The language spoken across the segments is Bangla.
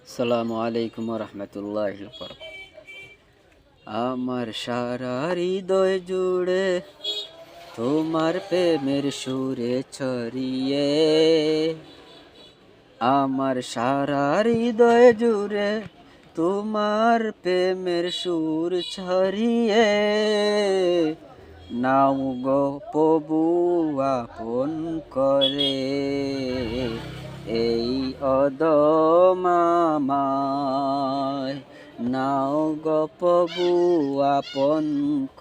আসসালামু আলাইকুম রহমতুল্লাহি আমার সারা হৃদয় জুড়ে তোমার প্রেমের সুরে ছড়িয়ে, আমার সারা হৃদয় জুড়ে তোমার প্রেমের সুর ছড়িয়ে, নাও গো প্রভু আপন করে এই অদমামায়, নাও গো প্রভু আপন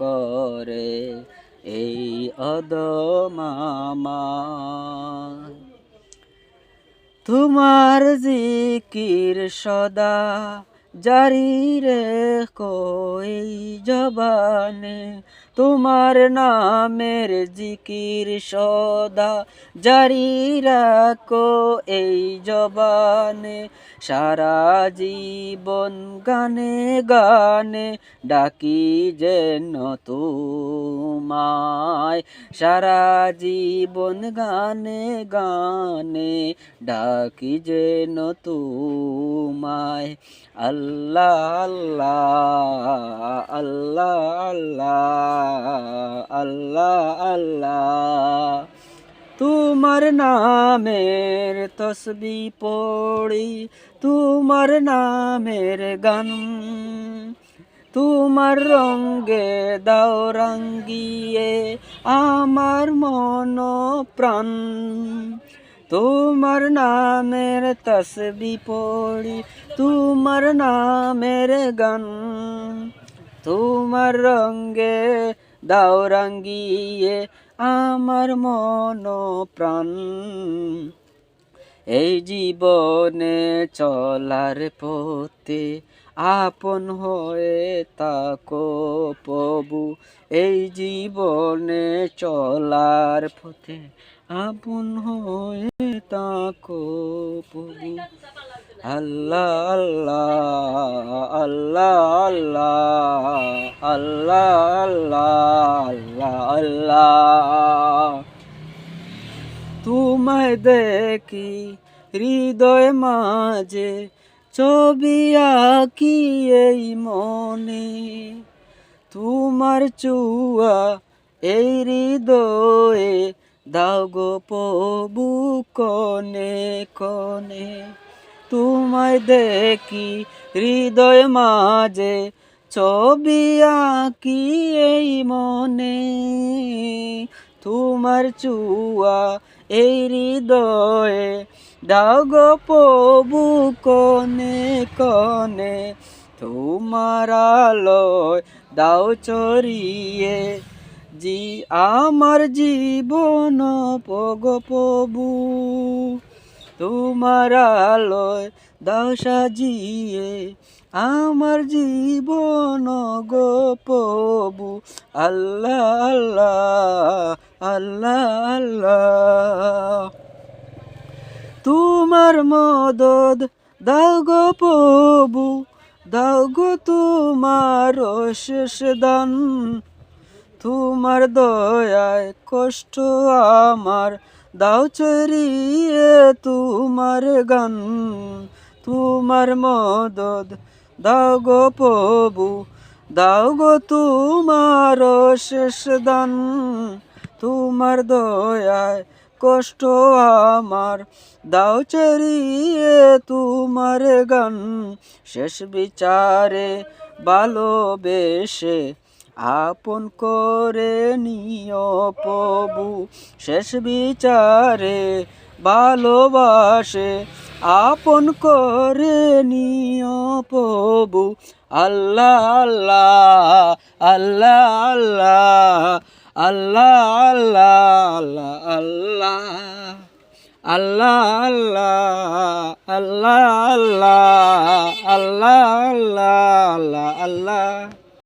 করে এই অদমামায়। তোমার জিকির সদা জারি রেখো এই জবানে, তোমার নামের জিকির সদা জারি রাখো এই জবানে, সারা জীবন গানে গানে ডাকি যেন তোমায়, সারা জীবন গানে গানে ডাকি যেন তোমায়। আল্লাহ আল্লাহ আল্লাহ আল্লাহ আল্লাহ আল্লাহ, তোমার নামের তসবিহ পড়ি, তোমার নামের গান, তোমার রঙ্গে দাও রাঙ্গিয়ে আমার মন প্রাণ, তোমার নামের তসবিহ পড়ি, তোমার নামের গান, তোমার রঙ্গে দাও রাঙ্গিয়ে আমার মন প্রাণ। এই জীবনে চলার পথে আপন হয়ে তাকো প্রভু, এই জীবনে চলার পথে আপন হয়ে তাকো প্রভু। আল্লাহ আল্লাহ আল্লাহ আল্লাহ আল্লাহ আল্লাহ আল্লাহ, তোমায় দেখি হৃদয় মাঝে ছবি আঁকি এই মনে, তোমার চুয়া এই হৃদয়ে দাও গো প্রভু কনে কনে, তোমায় দেখি হৃদয় মাঝে ছবি আঁকি এই মনে, তোমার চুয়া এই হৃদয়ে দাও গো প্রভু কনে কনে, তোমার আলোয় দাও চরিয়ে আমার জীবন গো প্রভু, তোমার আলোয় দাও সাজিয়ে আমার জীবন গো প্রভু। আল্লাহ আল্লাহ আল্লাহ আল্লাহ, তোমার মদদ দাও গো প্রভু, দাও গো তোমার শেষ দান, তোমার দয়ায় কষ্ট আমার দাও চরিয়ে তোমার গান, তোমার মদদ দাও গো প্রভু, দাও গো তোমার শেষ দান, তোমার দয়ায় কষ্ট আমার দাও চরিয়ে তোমার গান, শেষ বিচারে ভালোবেসে আপন করে নিও প্রভু, শেষ বিচারে ভালোবাসে আপন করে নিও প্রভু। আল্লাহ আল্লাহ আল্লাহ আল্লাহ আল্লাহ আল্লাহ আল্লাহ আল্লাহ আল্লাহ আল্লাহ আল্লাহ আল্লাহ আল্লাহ আল্লাহ।